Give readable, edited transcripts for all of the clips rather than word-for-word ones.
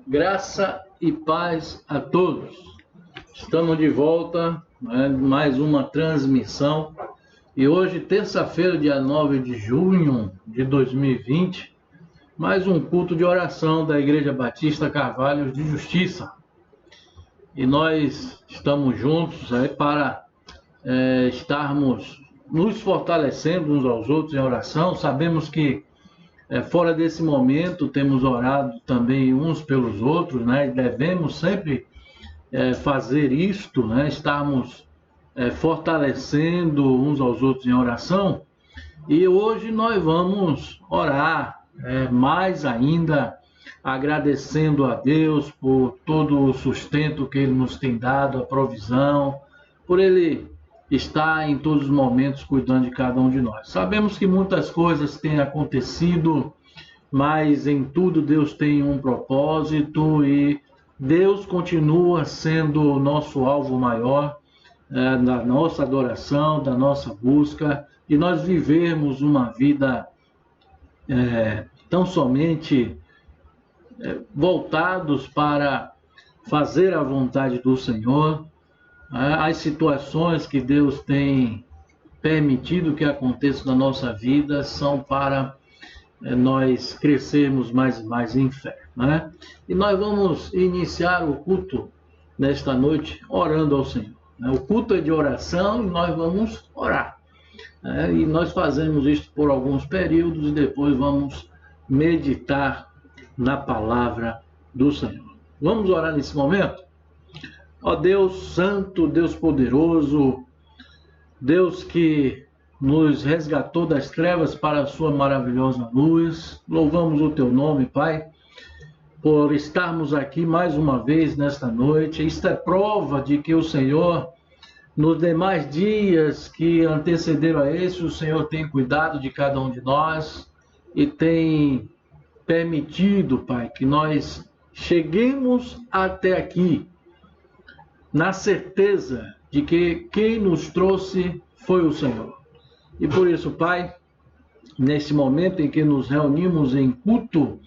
Graça e paz a todos. Estamos de volta, mais uma transmissão. E hoje, terça-feira, dia 9 de junho de 2020, mais um culto de oração da Igreja Batista Carvalhos de Justiça. E nós estamos juntos para estarmos nos fortalecendo uns aos outros em oração. Sabemos que fora desse momento temos orado também uns pelos outros, né? E devemos sempre fazer isto, né? Estarmos fortalecendo uns aos outros em oração. E hoje nós vamos orar mais ainda, agradecendo a Deus por todo o sustento que Ele nos tem dado, a provisão, por Ele estar em todos os momentos cuidando de cada um de nós. Sabemos que muitas coisas têm acontecido, mas em tudo Deus tem um propósito e Deus continua sendo o nosso alvo maior da nossa adoração, da nossa busca, e nós vivemos uma vida tão somente voltados para fazer a vontade do Senhor. As situações que Deus tem permitido que aconteçam na nossa vida são para nós crescermos mais e mais em fé, né? E nós vamos iniciar o culto nesta noite orando ao Senhor. O culto é de oração e nós vamos orar. E nós fazemos isto por alguns períodos e depois vamos meditar na palavra do Senhor. Vamos orar nesse momento? Ó Deus Santo, Deus poderoso, Deus que nos resgatou das trevas para a sua maravilhosa luz, louvamos o teu nome, Pai, por estarmos aqui mais uma vez nesta noite. Isto é prova de que o Senhor, nos demais dias que antecederam a esse, o Senhor tem cuidado de cada um de nós e tem permitido, Pai, que nós cheguemos até aqui, na certeza de que quem nos trouxe foi o Senhor. E por isso, Pai, nesse momento em que nos reunimos em culto,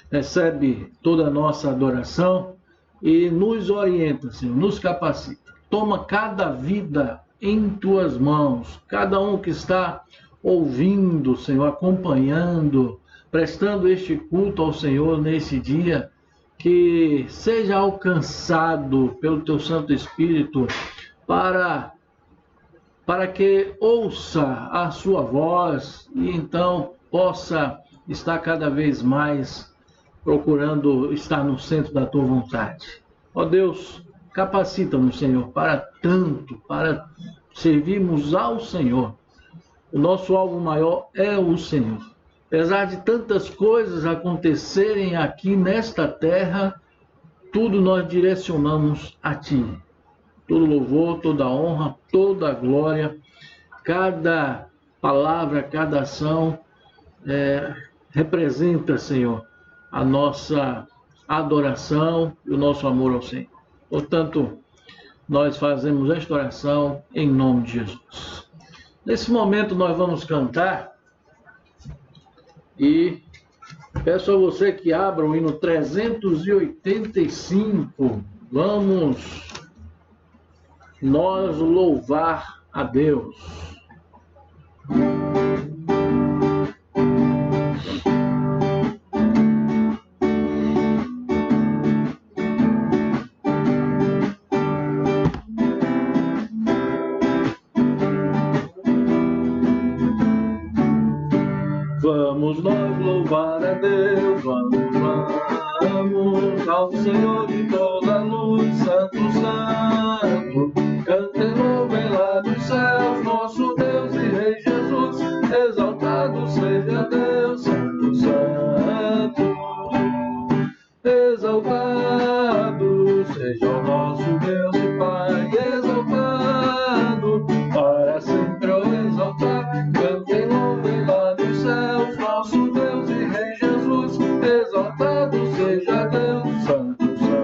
recebe toda a nossa adoração e nos orienta, Senhor, nos capacita. Toma cada vida em tuas mãos, cada um que está ouvindo, Senhor, acompanhando, prestando este culto ao Senhor nesse dia, que seja alcançado pelo teu Santo Espírito para que ouça a sua voz e então possa estar cada vez mais procurando estar no centro da tua vontade. Ó Deus, capacita-nos, Senhor, para tanto, para servirmos ao Senhor. O nosso alvo maior é o Senhor. Apesar de tantas coisas acontecerem aqui nesta terra, tudo nós direcionamos a Ti. Todo louvor, toda honra, toda glória, cada palavra, cada ação representa, Senhor, a nossa adoração e o nosso amor ao Senhor. Portanto, nós fazemos esta oração em nome de Jesus. Nesse momento nós vamos cantar e peço a você que abra o hino 385. Vamos nós louvar a Deus. Vamos nós louvar a Deus, vamos ao Senhor de toda a luz, Santo, Santo, cantem, louvem lá dos céus, nosso Deus e Rei Jesus, exaltado seja Deus, Santo, Santo, exaltado seja o nosso Deus e Pai, exaltado, para sempre o exaltar, cantem, louvem lá dos céus, nosso Deus e Rei Jesus, exaltado seja Deus, Santo, Santo.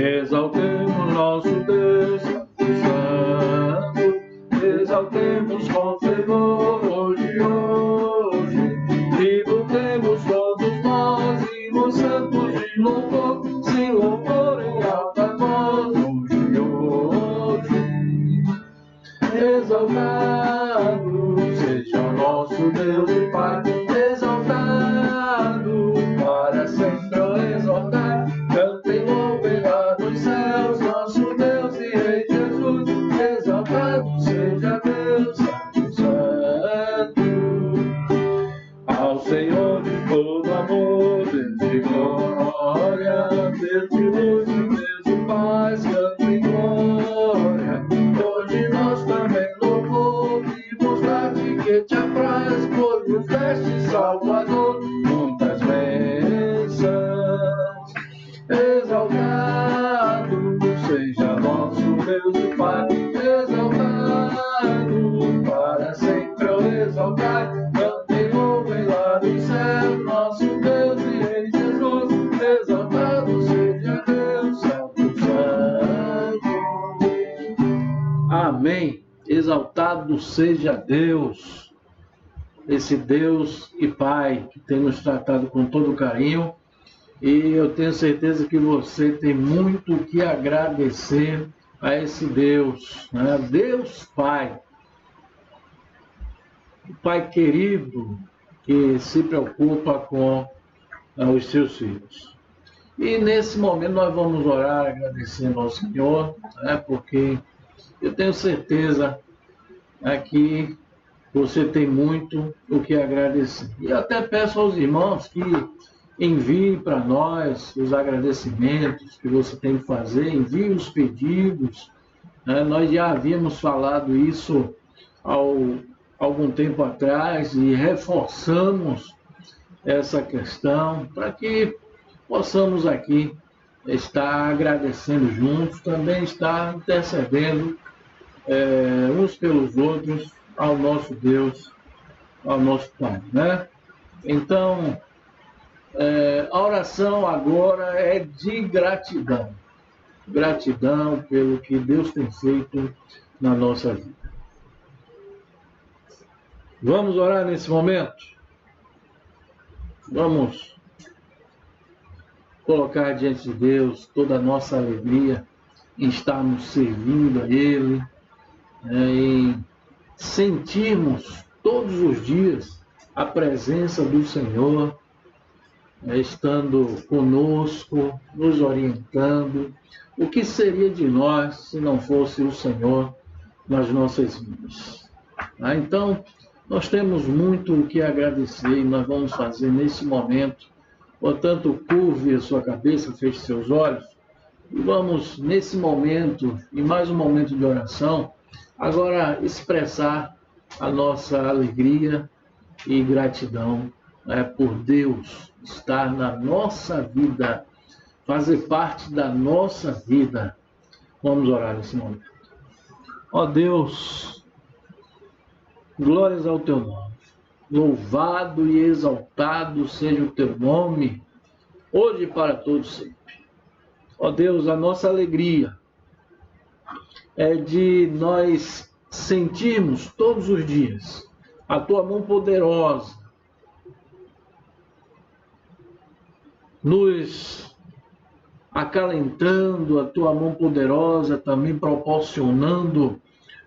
Exaltemos nosso Deus Santo, exaltemos com fervor hoje, tributemos todos nós, hinos santos de louvor, se louvor em alta voz, hoje. Exaltado seja o nosso Deus e Pai, exaltado para sempre o exaltar, cantem louvem lá nos céus, nosso Deus e Rei Jesus, exaltado seja Deus Santo, Santo. Ao Senhor de todo amor, Deus de glória, Deus de luz e Deus de paz, cantem glória. Hoje nós também louvamos dar-te que te apraz, pois nos deste Salvador muitas bênçãos. Exaltado seja nosso Deus e Pai, exaltado para sempre o exaltar, cantem louvem lá do céu, nosso Deus e Rei Jesus, exaltado seja Deus, Santo, Santo. Amém. Exaltado seja Deus, esse Deus e Pai que tem nos tratado com todo carinho, e eu tenho certeza que você tem muito o que agradecer a esse Deus, né? Deus Pai, o Pai querido que se preocupa com os seus filhos. E nesse momento nós vamos orar agradecendo ao Senhor, né? Porque eu tenho certeza que você tem muito o que agradecer. E até peço aos irmãos que enviem para nós os agradecimentos que você tem que fazer, envie os pedidos. Nós já havíamos falado isso algum tempo atrás e reforçamos essa questão para que possamos aqui estar agradecendo juntos, também estar intercedendo uns pelos outros ao nosso Deus, ao nosso Pai, né? Então, a oração agora é de gratidão. Gratidão pelo que Deus tem feito na nossa vida. Vamos orar nesse momento? Vamos colocar diante de Deus toda a nossa alegria em estarmos servindo a Ele, em sentirmos todos os dias a presença do Senhor, estando conosco, nos orientando. O que seria de nós se não fosse o Senhor nas nossas vidas? Então, nós temos muito o que agradecer e nós vamos fazer nesse momento. Portanto, curve a sua cabeça, feche seus olhos e vamos, nesse momento, em mais um momento de oração, agora expressar a nossa alegria e gratidão por Deus estar na nossa vida, fazer parte da nossa vida. Vamos orar nesse momento. Ó Deus, glórias ao teu nome. Louvado e exaltado seja o teu nome, hoje e para todos sempre. Ó Deus, a nossa alegria é de nós sentirmos todos os dias a tua mão poderosa nos acalentando, a tua mão poderosa também proporcionando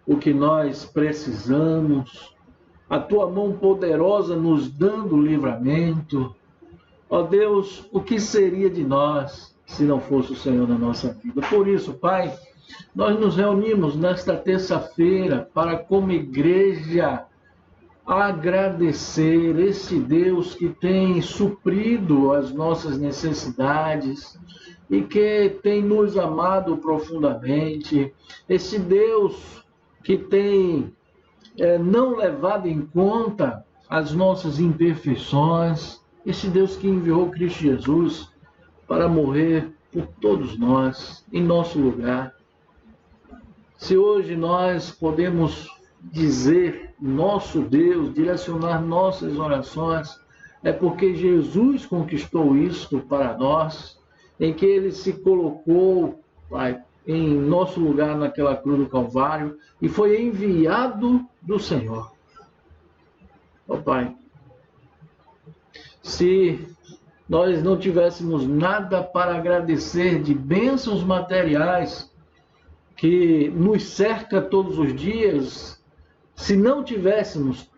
o que nós precisamos, a tua mão poderosa nos dando livramento. Ó Deus, o que seria de nós se não fosse o Senhor na nossa vida? Por isso, Pai, nós nos reunimos nesta terça-feira para, como igreja, agradecer esse Deus que tem suprido as nossas necessidades e que tem nos amado profundamente, esse Deus que tem não levado em conta as nossas imperfeições, esse Deus que enviou Cristo Jesus para morrer por todos nós, em nosso lugar. Se hoje nós podemos dizer nosso Deus, direcionar nossas orações, é porque Jesus conquistou isto para nós, em que Ele se colocou Pai, em nosso lugar naquela cruz do Calvário, e foi enviado do Senhor. Ó Pai, se nós não tivéssemos nada para agradecer de bênçãos materiais que nos cerca todos os dias, se não tivéssemos,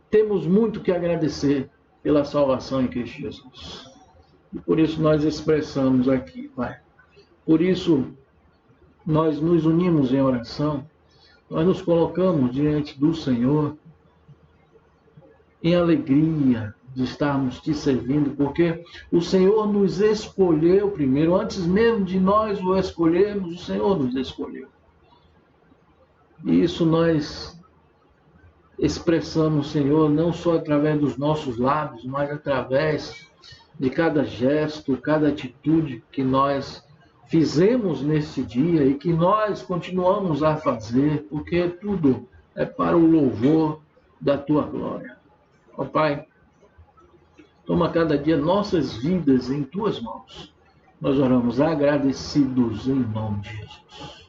temos muito que agradecer pela salvação em Cristo Jesus. E por isso nós expressamos aqui, Pai. Por isso nós nos unimos em oração, nós nos colocamos diante do Senhor em alegria de estarmos te servindo, porque o Senhor nos escolheu primeiro, antes mesmo de nós o escolhermos, o Senhor nos escolheu. E isso nós expressamos, Senhor, não só através dos nossos lábios, mas através de cada gesto, cada atitude que nós fizemos nesse dia e que nós continuamos a fazer, porque tudo é para o louvor da tua glória. Ó Pai, toma cada dia nossas vidas em tuas mãos. Nós oramos agradecidos em nome de Jesus.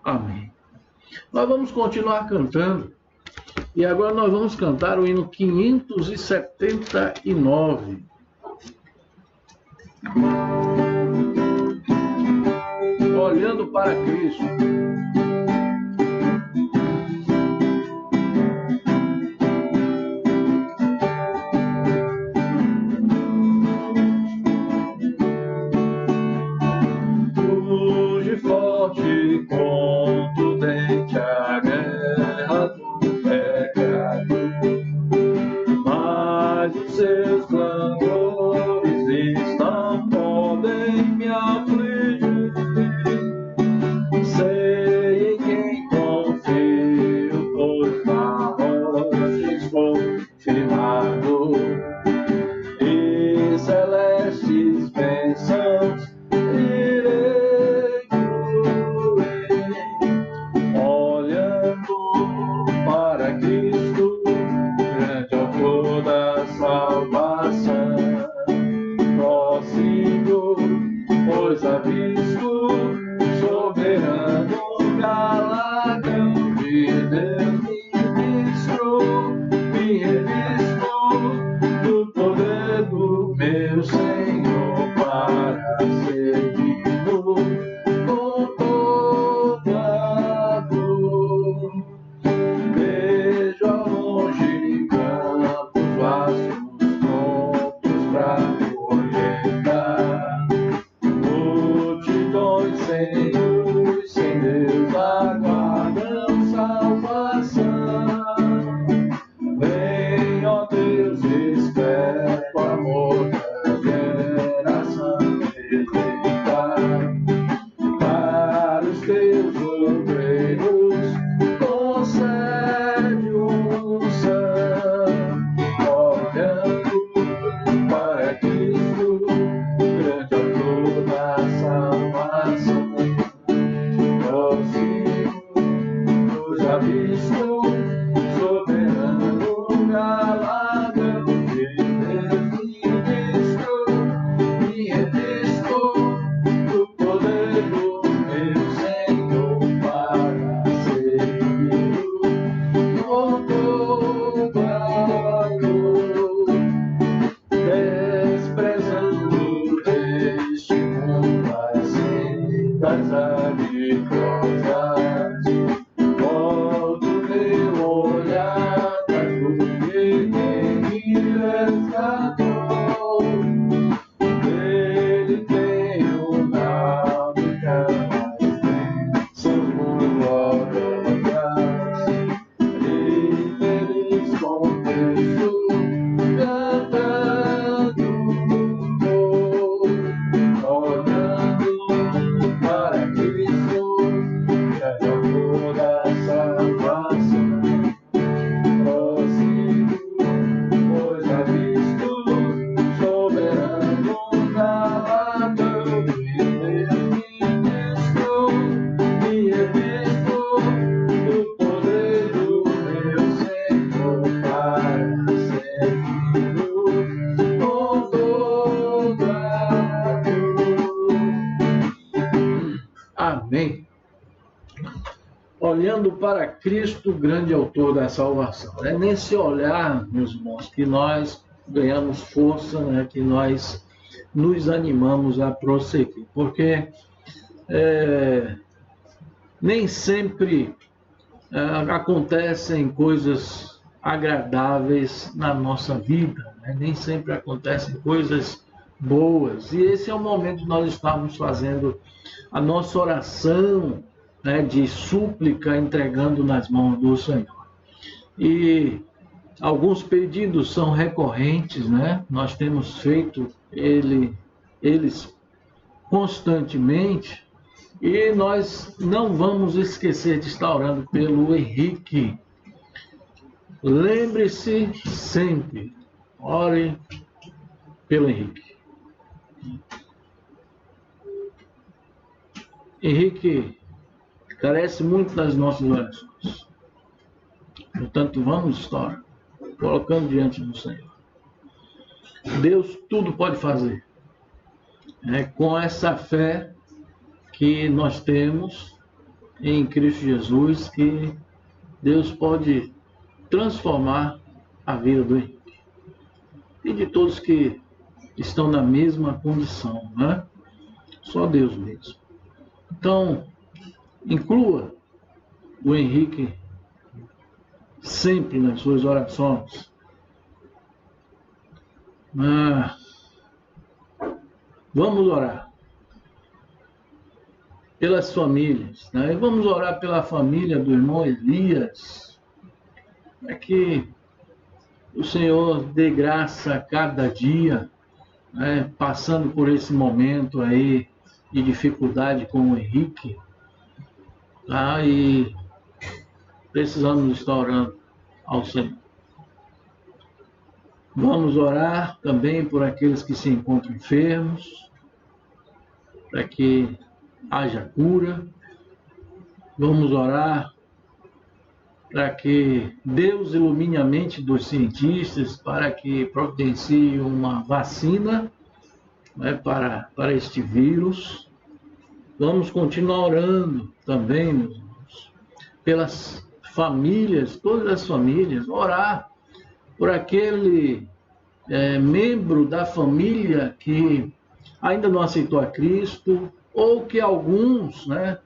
Amém. Nós vamos continuar cantando. E agora nós vamos cantar o hino 579. Olhando para Cristo. Forte, contundente a guerra do pecado, mas os seus clamores não podem me afligir. Sei em quem confio, pois na rocha estou firmado, e celestes bênçãos aviso, soberano galardão de Deus, ministro, me revisto do poder do meu Senhor para ser digno com toda dor. Vejo ao longe campos vastos prontos para colheita. Sem luz, sem Deus, aguardam salvação. Vem, ó Deus, desperta o amor da geração eleita. Para os teus obreiros, concede unção, olhando para Cristo, grande autor da salvação. Já visto, soberano galardão de Deus, ministro, me revisto do poder do meu Senhor para ser digno com toda dor, desprezando deste mundo as sendas habilidosas. Volto meu olhar para o que me resgatou. Ele tem uma bênçãos muito gloriosas. E feliz contexto, cantando olhando para Cristo, que é o Amém. Olhando para Cristo, grande autor da salvação. É nesse olhar, meus irmãos, que nós ganhamos força, né, que nós nos animamos a prosseguir. Porque nem sempre acontecem coisas agradáveis na nossa vida, né? Nem sempre acontecem coisas boas. E esse é o momento de nós estarmos fazendo a nossa oração, né, de súplica, entregando nas mãos do Senhor. E alguns pedidos são recorrentes, né? Nós temos feito eles constantemente, e nós não vamos esquecer de estar orando pelo Henrique. Lembre-se sempre, ore pelo Henrique. Henrique carece muito das nossas orações. Portanto, vamos estar colocando diante do Senhor. Deus tudo pode fazer. Com essa fé que nós temos em Cristo Jesus, que Deus pode transformar a vida do Henrique e de todos que estão na mesma condição, né? Só Deus mesmo. Então, inclua o Henrique sempre nas suas orações. Vamos orar pelas famílias, né? E vamos orar pela família do irmão Elias, para que o Senhor dê graça a cada dia, né? Passando por esse momento aí de dificuldade com o Henrique, tá? E precisamos estar orando ao Senhor. Vamos orar também por aqueles que se encontram enfermos, para que haja cura. Vamos orar para que Deus ilumine a mente dos cientistas, para que providencie uma vacina, né, para este vírus. Vamos continuar orando também, meus irmãos, pelas famílias, todas as famílias, orar por aquele membro da família que ainda não aceitou a Cristo, ou que alguns, né,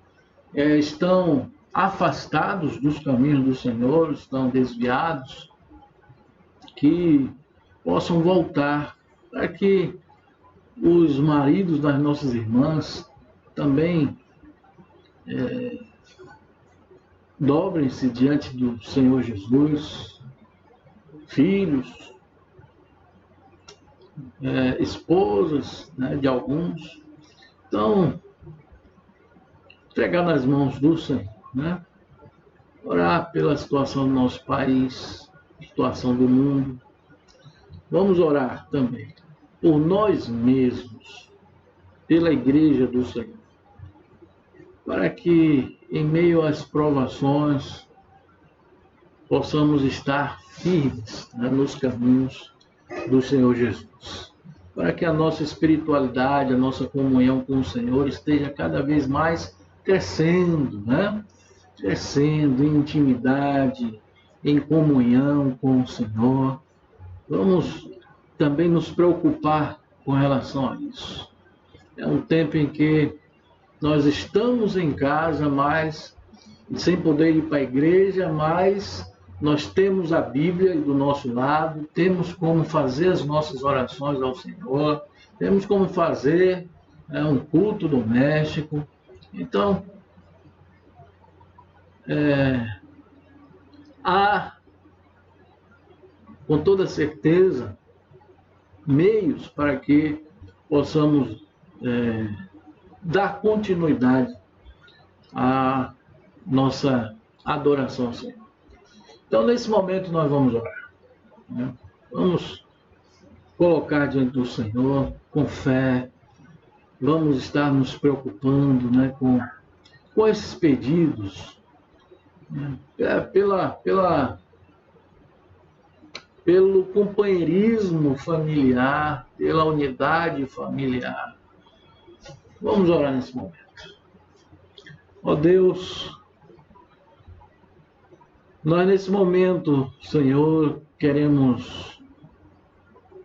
estão afastados dos caminhos do Senhor, estão desviados, que possam voltar, para que os maridos das nossas irmãs também dobrem-se diante do Senhor Jesus, filhos, esposas, né, de alguns. Então, entregar nas mãos do Senhor, né? Orar pela situação do nosso país, situação do mundo. Vamos orar também por nós mesmos, pela igreja do Senhor, para que em meio às provações possamos estar firmes, né, nos caminhos do Senhor Jesus, para que a nossa espiritualidade, a nossa comunhão com o Senhor esteja cada vez mais crescendo, né? Crescendo em intimidade, em comunhão com o Senhor. Vamos também nos preocupar com relação a isso. É um tempo em que nós estamos em casa, mas sem poder ir para a igreja, mas nós temos a Bíblia do nosso lado, temos como fazer as nossas orações ao Senhor, temos como fazer um culto doméstico. Então, há, com toda certeza, meios para que possamos dar continuidade à nossa adoração ao Senhor. Então, nesse momento, nós vamos orar, né? Vamos colocar diante do Senhor com fé, vamos estar nos preocupando, né, com esses pedidos, né, pelo companheirismo familiar, pela unidade familiar. Vamos orar nesse momento. Ó Deus, nós nesse momento, Senhor, queremos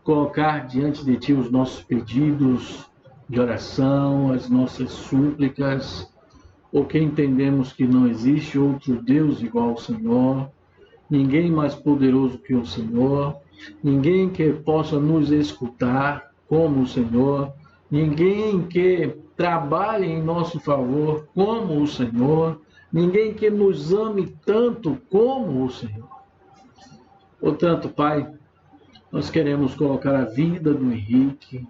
colocar diante de Ti os nossos pedidos de oração, as nossas súplicas, porque entendemos que não existe outro Deus igual ao Senhor, ninguém mais poderoso que o Senhor, ninguém que possa nos escutar como o Senhor, ninguém que trabalhe em nosso favor como o Senhor, ninguém que nos ame tanto como o Senhor. Portanto, Pai, nós queremos colocar a vida do Henrique,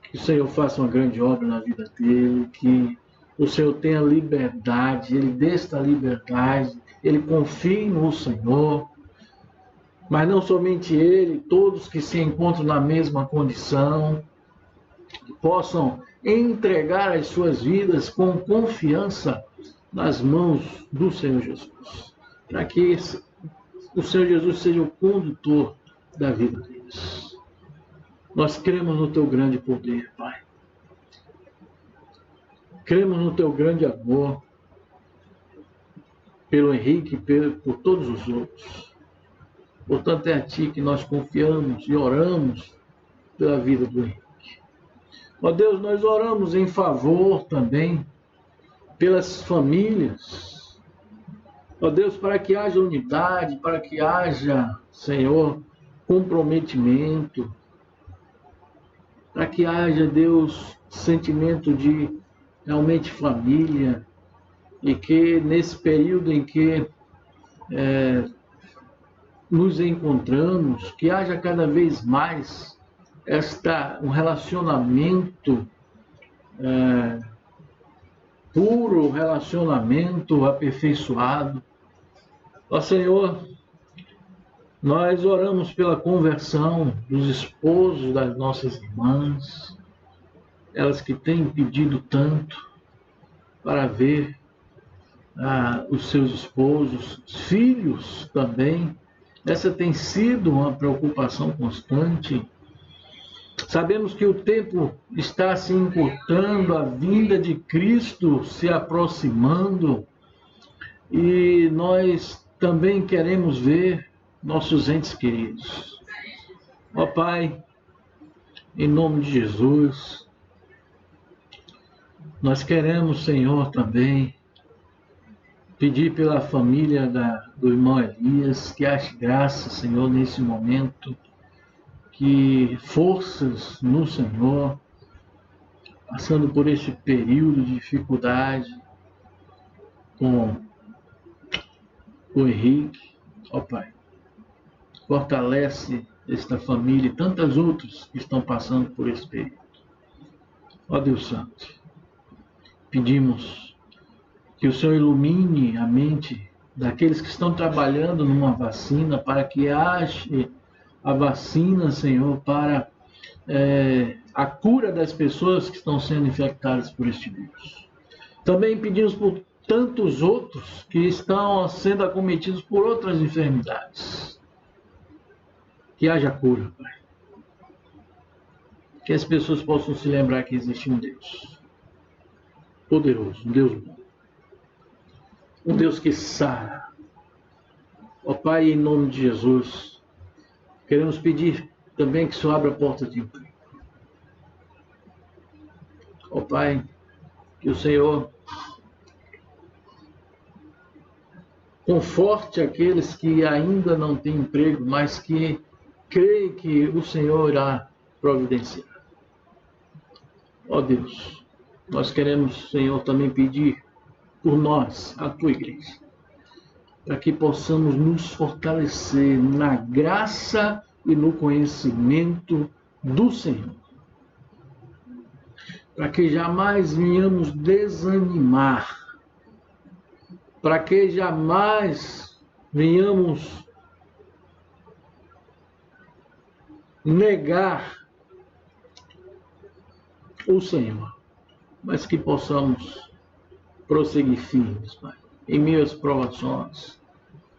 que o Senhor faça uma grande obra na vida dele, que o Senhor tenha liberdade, ele dê esta liberdade, ele confie no Senhor, mas não somente ele, todos que se encontram na mesma condição, possam entregar as suas vidas com confiança nas mãos do Senhor Jesus, para que o Senhor Jesus seja o condutor da vida deles. Nós cremos no Teu grande poder, Pai. Cremos no Teu grande amor pelo Henrique e por todos os outros. Portanto, é a Ti que nós confiamos e oramos pela vida do Henrique. Ó Deus, nós oramos em favor também pelas famílias. Ó Deus, para que haja unidade, para que haja, Senhor, comprometimento, para que haja, Deus, sentimento de realmente família, e que nesse período em que nos encontramos, que haja cada vez mais um relacionamento puro, relacionamento aperfeiçoado. Ó Senhor, nós oramos pela conversão dos esposos das nossas irmãs, elas que têm pedido tanto para ver os seus esposos, os filhos também. Essa tem sido uma preocupação constante. Sabemos que o tempo está se encurtando, a vinda de Cristo se aproximando, e nós também queremos ver nossos entes queridos. Ó Pai, em nome de Jesus, nós queremos, Senhor, também pedir pela família do irmão Elias, que ache graça, Senhor, nesse momento, que forças no Senhor, passando por esse período de dificuldade com o Henrique. Ó Pai, fortalece esta família e tantas outras que estão passando por esse período. Ó Deus Santo, pedimos que o Senhor ilumine a mente daqueles que estão trabalhando numa vacina, para que ache a vacina, Senhor, para a cura das pessoas que estão sendo infectadas por este vírus. Também pedimos por tantos outros que estão sendo acometidos por outras enfermidades. Que haja cura, Pai. Que as pessoas possam se lembrar que existe um Deus poderoso, um Deus bom, um Deus que sara. Ó Pai, em nome de Jesus, queremos pedir também que o Senhor abra a porta de emprego. Ó Pai, que o Senhor conforte aqueles que ainda não têm emprego, mas que creem que o Senhor irá providenciar. Ó Deus, nós queremos, Senhor, também pedir por nós, a Tua igreja, para que possamos nos fortalecer na graça e no conhecimento do Senhor, para que jamais venhamos desanimar, para que jamais venhamos negar o Senhor, mas que possamos prosseguir firmes, Pai, em meio às provações,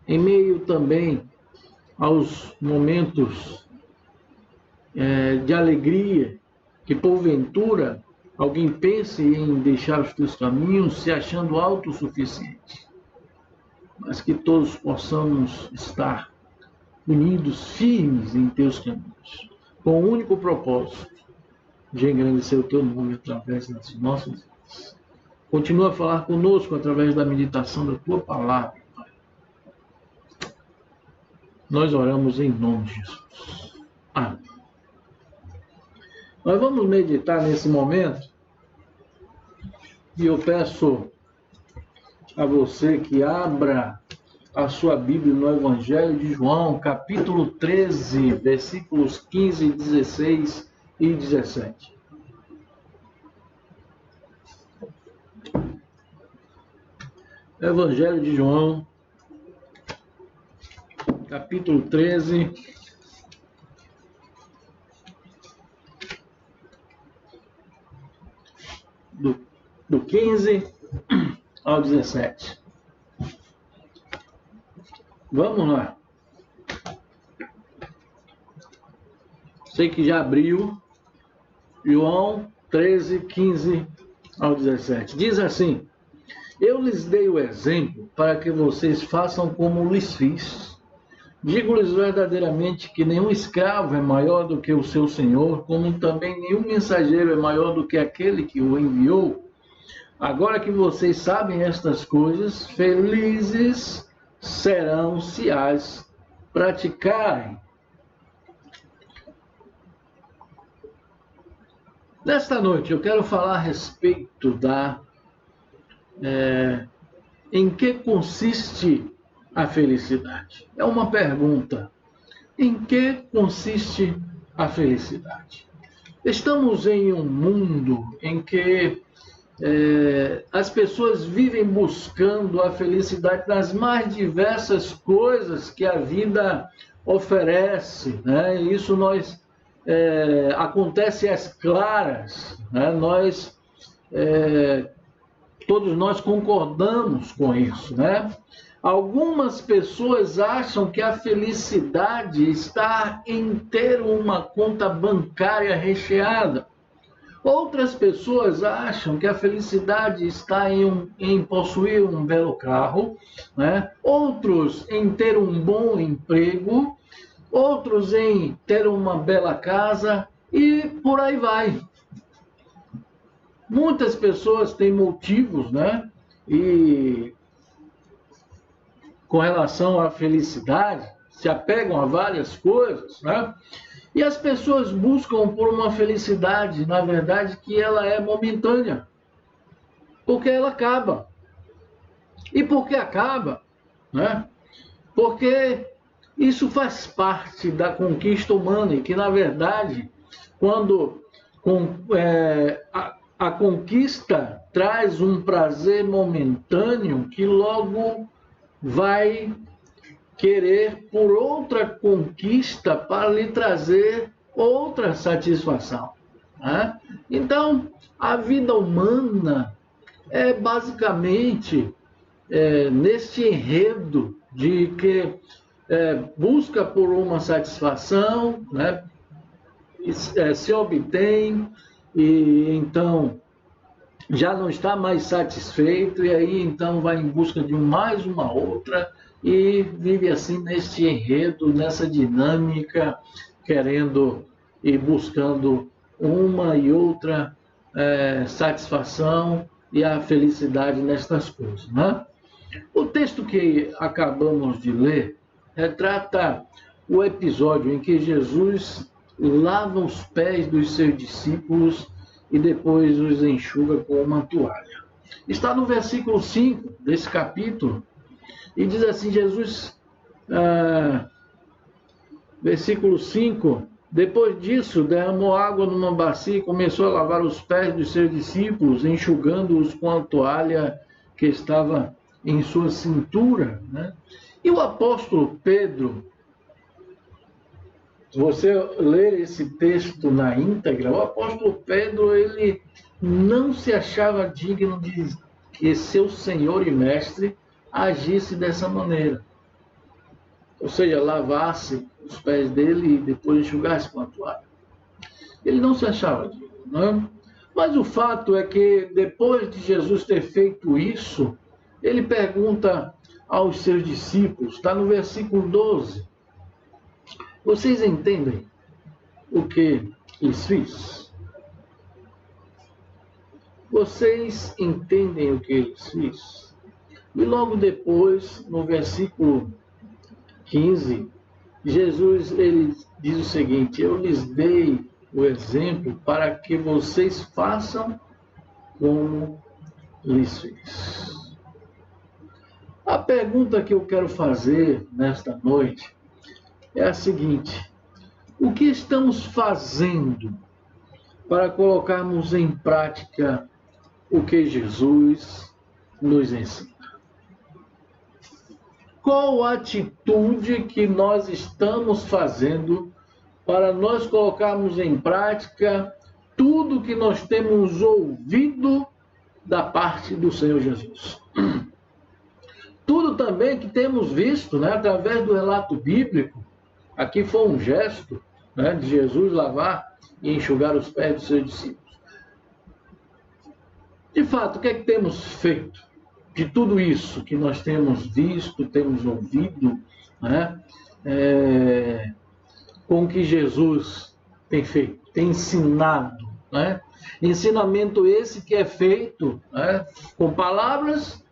em meio também aos momentos de alegria que porventura alguém pense em deixar os teus caminhos se achando autossuficiente, mas que todos possamos estar unidos, firmes em teus caminhos, com o único propósito de engrandecer o teu nome através das nossas vidas. Continua a falar conosco através da meditação da tua palavra, Pai. Nós oramos em nome de Jesus. Amém. Nós vamos meditar nesse momento e eu peço a você que abra a sua Bíblia no Evangelho de João, capítulo 13, versículos 15, 16 e 17. Evangelho de João, capítulo 13, do 15 ao 17. Vamos lá. Sei que já abriu. João 13, 15 ao 17. Diz assim: eu lhes dei o exemplo para que vocês façam como lhes fiz. Digo-lhes verdadeiramente que nenhum escravo é maior do que o seu senhor, como também nenhum mensageiro é maior do que aquele que o enviou. Agora que vocês sabem estas coisas, felizes serão se as praticarem. Nesta noite eu quero falar a respeito da em que consiste a felicidade. É uma pergunta. Em que consiste a felicidade? Estamos em um mundo em que as pessoas vivem buscando a felicidade nas mais diversas coisas que a vida oferece, né? Isso acontece às claras, né? Todos nós concordamos com isso, né? Algumas pessoas acham que a felicidade está em ter uma conta bancária recheada. Outras pessoas acham que a felicidade está em possuir um belo carro, né? Outros em ter um bom emprego, outros em ter uma bela casa e por aí vai. Muitas pessoas têm motivos, né? E com relação à felicidade, se apegam a várias coisas, né? E as pessoas buscam por uma felicidade, na verdade, que ela é momentânea. Porque ela acaba. E por que acaba? Né? Porque isso faz parte da conquista humana e que, na verdade, quando a conquista traz um prazer momentâneo que logo vai querer por outra conquista para lhe trazer outra satisfação, né? Então, a vida humana é basicamente neste enredo de que busca por uma satisfação, né? Se obtém e então já não está mais satisfeito e aí então vai em busca de mais uma outra e vive assim neste enredo, nessa dinâmica, querendo e buscando uma e outra satisfação e a felicidade nestas coisas, né? O texto que acabamos de ler retrata o episódio em que Jesus lava os pés dos seus discípulos e depois os enxuga com uma toalha. Está no versículo 5 desse capítulo, e diz assim, Jesus, versículo 5, depois disso derramou água numa bacia e começou a lavar os pés dos seus discípulos, enxugando-os com a toalha que estava em sua cintura, né? E o apóstolo Pedro, se você ler esse texto na íntegra, o apóstolo Pedro, ele não se achava digno de que seu Senhor e Mestre agisse dessa maneira. Ou seja, lavasse os pés dele e depois enxugasse com a toalha. Ele não se achava digno, não é? Mas o fato é que depois de Jesus ter feito isso, ele pergunta aos seus discípulos, está no versículo 12, vocês entendem o que lhes fiz? Vocês entendem o que lhes fiz? E logo depois, no versículo 15, Jesus ele diz o seguinte, eu lhes dei o exemplo para que vocês façam como lhes fiz. A pergunta que eu quero fazer nesta noite é a seguinte, o que estamos fazendo para colocarmos em prática o que Jesus nos ensina? Qual a atitude que nós estamos fazendo para nós colocarmos em prática tudo que nós temos ouvido da parte do Senhor Jesus? Tudo também que temos visto, né, através do relato bíblico. Aqui foi um gesto, né, de Jesus lavar e enxugar os pés dos seus discípulos. De fato, o que é que temos feito de tudo isso que nós temos visto, temos ouvido, né, com o que Jesus tem feito, tem ensinado, né? Ensinamento esse que é feito, né, com palavras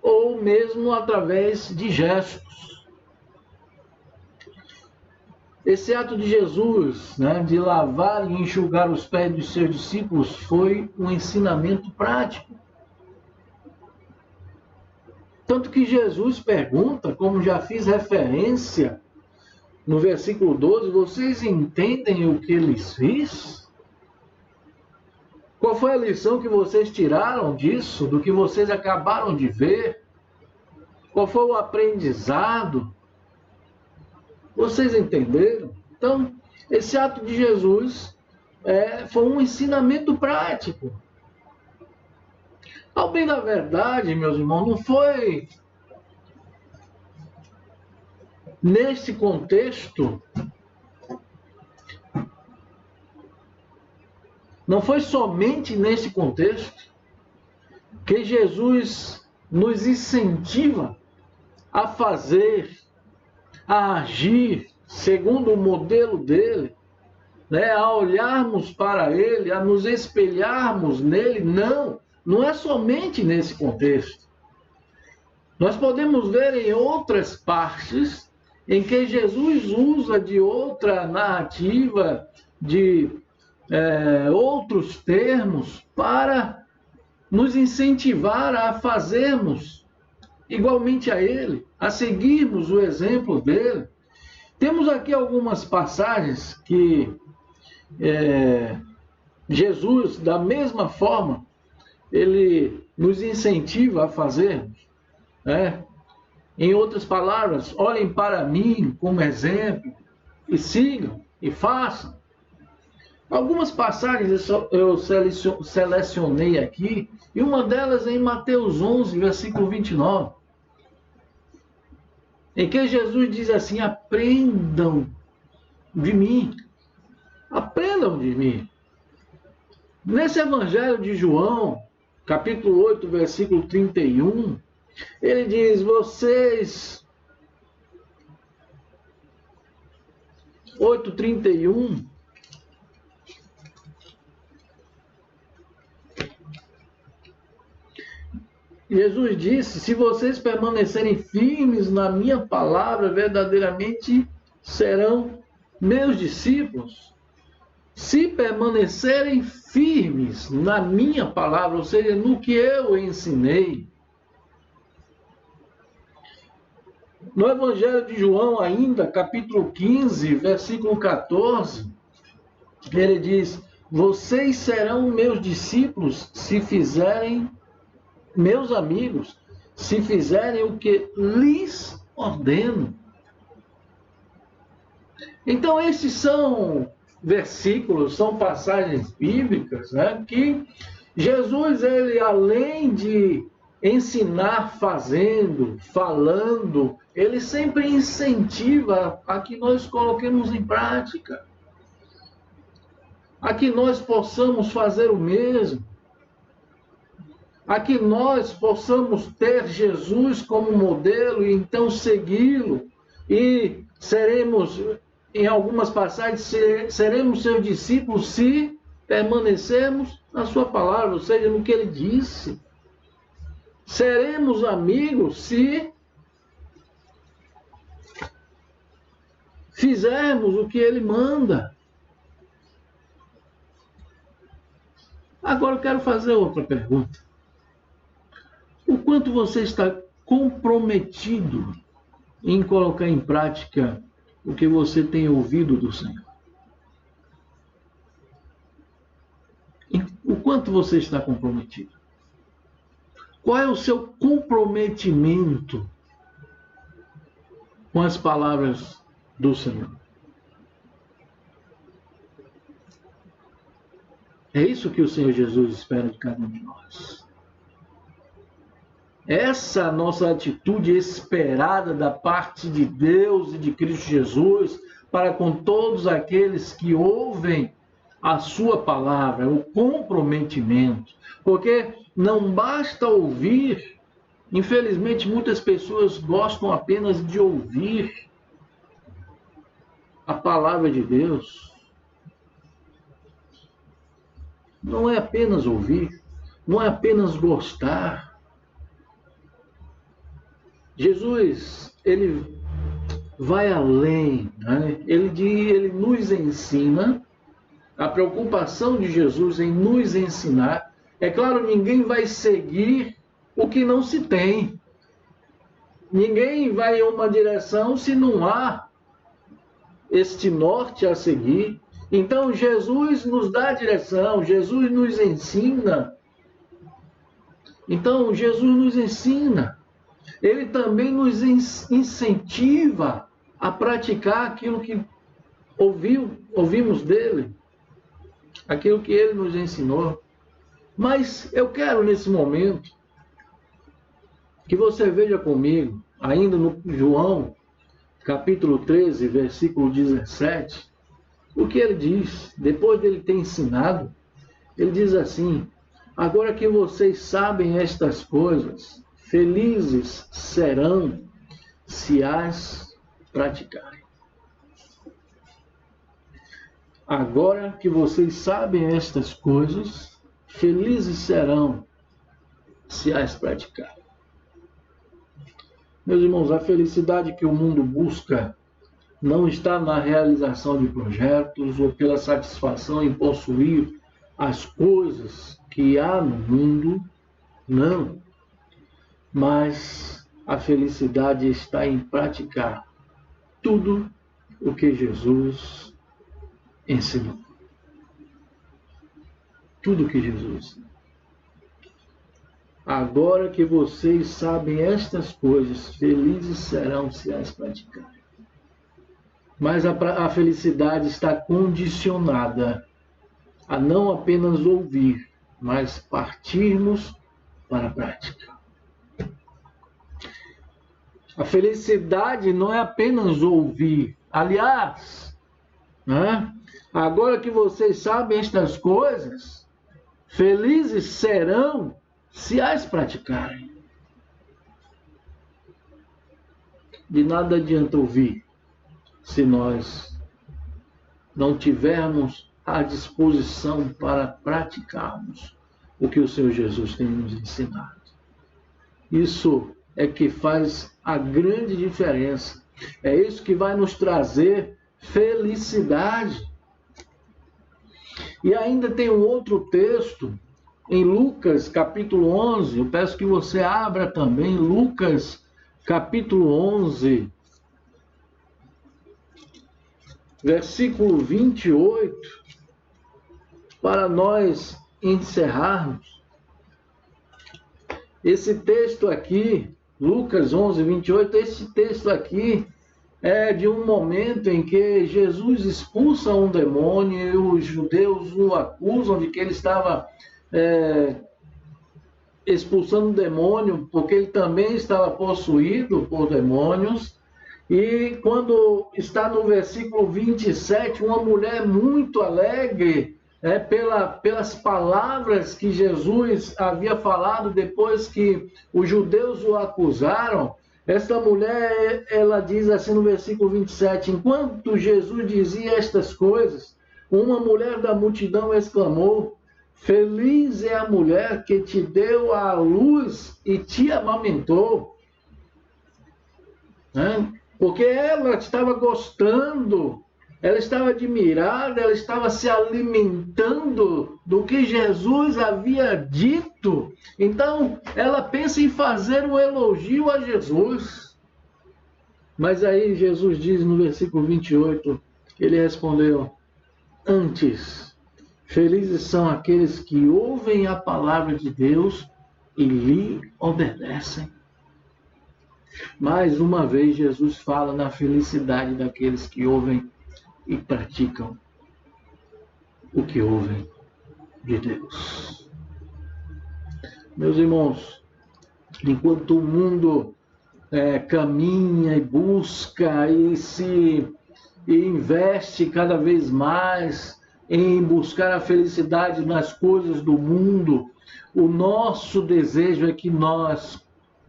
ou mesmo através de gestos. Esse ato de Jesus, né, de lavar e enxugar os pés dos seus discípulos, foi um ensinamento prático. Tanto que Jesus pergunta, como já fiz referência no versículo 12, vocês entendem o que lhes fiz? Qual foi a lição que vocês tiraram disso, do que vocês acabaram de ver? Qual foi o aprendizado? Vocês entenderam? Então, esse ato de Jesus foi um ensinamento prático. Ao bem da verdade, meus irmãos, não foi nesse contexto, não foi somente nesse contexto que Jesus nos incentiva a fazer, a agir segundo o modelo dele, né? A olharmos para ele, a nos espelharmos nele. Não é somente nesse contexto. Nós podemos ver em outras partes em que Jesus usa de outra narrativa, de outros termos, para nos incentivar a fazermos igualmente a ele, a seguirmos o exemplo dele. Temos aqui algumas passagens que Jesus, da mesma forma, ele nos incentiva a fazermos, né? Em outras palavras, olhem para mim como exemplo e sigam e façam. Algumas passagens eu selecionei aqui, e uma delas é em Mateus 11, versículo 29, em que Jesus diz assim, aprendam de mim. Aprendam de mim. Nesse Evangelho de João, capítulo 8, versículo 31, ele diz, vocês... 8:31, Jesus disse, se vocês permanecerem firmes na minha palavra, verdadeiramente serão meus discípulos. Se permanecerem firmes na minha palavra, ou seja, no que eu ensinei. No Evangelho de João ainda, capítulo 15, versículo 14, ele diz, vocês serão meus discípulos se fizerem, meus amigos, se fizerem o que lhes ordeno. Então, esses são versículos, são passagens bíblicas, né, que Jesus, ele, além de ensinar fazendo, falando, ele sempre incentiva a que nós coloquemos em prática. a que nós possamos fazer o mesmo, a que nós possamos ter Jesus como modelo e então segui-lo, e seremos, em algumas passagens, seremos seus discípulos se permanecermos na sua palavra, ou seja, no que ele disse. Seremos amigos se fizermos o que ele manda. Agora eu quero fazer outra pergunta. O quanto você está comprometido em colocar em prática o que você tem ouvido do Senhor? O quanto você está comprometido? Qual é o seu comprometimento com as palavras do Senhor? É isso que o Senhor Jesus espera de cada um de nós. Essa nossa atitude esperada da parte de Deus e de Cristo Jesus para com todos aqueles que ouvem a sua palavra, o comprometimento. Porque não basta ouvir, infelizmente muitas pessoas gostam apenas de ouvir a palavra de Deus. Não é apenas ouvir, não é apenas gostar. Jesus, ele vai além, né? Ele nos ensina, a preocupação de Jesus em nos ensinar. É claro, ninguém vai seguir o que não se tem. Ninguém vai em uma direção se não há este norte a seguir. Então, Jesus nos dá a direção, Jesus nos ensina. Então, Jesus nos ensina. Ele também nos incentiva a praticar aquilo que ouvimos dele, aquilo que ele nos ensinou. Mas eu quero, nesse momento, que você veja comigo, ainda no João, capítulo 13, versículo 17, o que ele diz. Depois dele ter ensinado, ele diz assim: agora que vocês sabem estas coisas, felizes serão se as praticarem. Agora que vocês sabem estas coisas, felizes serão se as praticarem. Meus irmãos, a felicidade que o mundo busca não está na realização de projetos ou pela satisfação em possuir as coisas que há no mundo, não. Mas a felicidade está em praticar tudo o que Jesus ensinou. Tudo o que Jesus ensinou. Agora que vocês sabem estas coisas, felizes serão se as praticarem. Mas a felicidade está condicionada a não apenas ouvir, mas partirmos para a prática. A felicidade não é apenas ouvir. Aliás, né? Agora que vocês sabem estas coisas, felizes serão se as praticarem. De nada adianta ouvir se nós não tivermos a disposição para praticarmos o que o Senhor Jesus tem nos ensinado. Isso é que faz a grande diferença. É isso que vai nos trazer felicidade. E ainda tem um outro texto, em Lucas, capítulo 11. Eu peço que você abra também Lucas, capítulo 11, versículo 28, para nós encerrarmos. Esse texto aqui, Lucas 11, 28, esse texto aqui é de um momento em que Jesus expulsa um demônio e os judeus o acusam de que ele estava expulsando um demônio porque ele também estava possuído por demônios. E quando está no versículo 27, uma mulher muito alegre pelas palavras que Jesus havia falado depois que os judeus o acusaram. Esta mulher, ela diz assim no versículo 27, enquanto Jesus dizia estas coisas, uma mulher da multidão exclamou, feliz é a mulher que te deu à luz e te amamentou. Porque ela estava gostando, ela estava admirada, ela estava se alimentando do que Jesus havia dito. Então, ela pensa em fazer um elogio a Jesus. Mas aí Jesus diz no versículo 28, ele respondeu, antes, felizes são aqueles que ouvem a palavra de Deus e lhe obedecem. Mais uma vez, Jesus fala na felicidade daqueles que ouvem e praticam o que ouvem de Deus. Meus irmãos, enquanto o mundo caminha e busca e investe cada vez mais em buscar a felicidade nas coisas do mundo, o nosso desejo é que nós,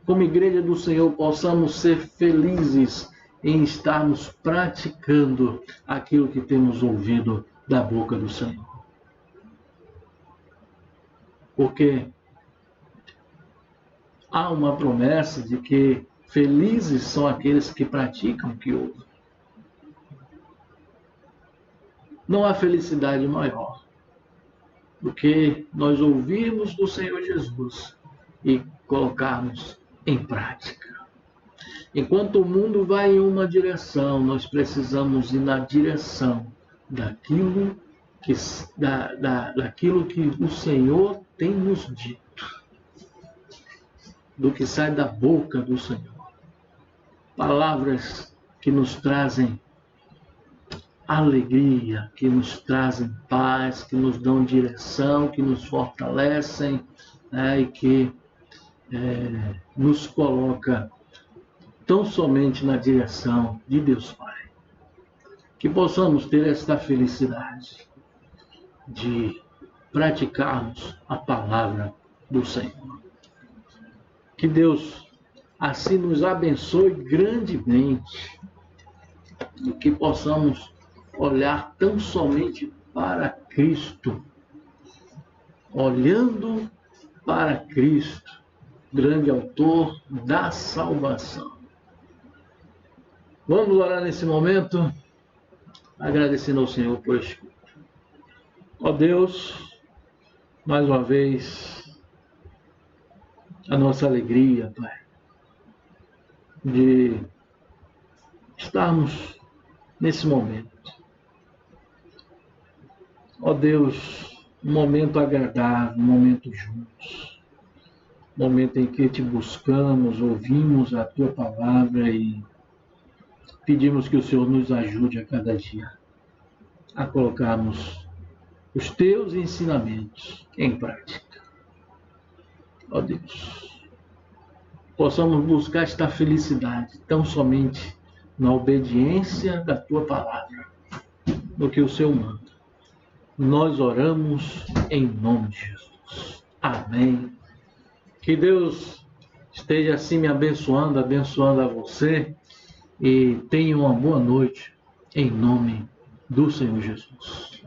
como Igreja do Senhor, possamos ser felizes em estarmos praticando aquilo que temos ouvido da boca do Senhor. Porque há uma promessa de que felizes são aqueles que praticam o que ouvem. Não há felicidade maior do que nós ouvirmos do Senhor Jesus e colocarmos em prática. Enquanto o mundo vai em uma direção, nós precisamos ir na direção daquilo que o Senhor tem nos dito, do que sai da boca do Senhor. Palavras que nos trazem alegria, que nos trazem paz, que nos dão direção, que nos fortalecem, e que nos coloca tão somente na direção de Deus Pai. Que possamos ter esta felicidade de praticarmos a palavra do Senhor. Que Deus assim nos abençoe grandemente e que possamos olhar tão somente para Cristo, olhando para Cristo, grande autor da salvação. Vamos orar nesse momento, agradecendo ao Senhor por este culto. Ó Deus, mais uma vez, a nossa alegria, Pai, de estarmos nesse momento. Ó Deus, um momento agradável, um momento juntos, um momento em que te buscamos, ouvimos a Tua palavra e pedimos que o Senhor nos ajude a cada dia a colocarmos os Teus ensinamentos em prática. Ó Deus, possamos buscar esta felicidade tão somente na obediência da Tua palavra, no que o Senhor manda. Nós oramos em nome de Jesus. Amém. Que Deus esteja assim me abençoando a você. E tenha uma boa noite, em nome do Senhor Jesus.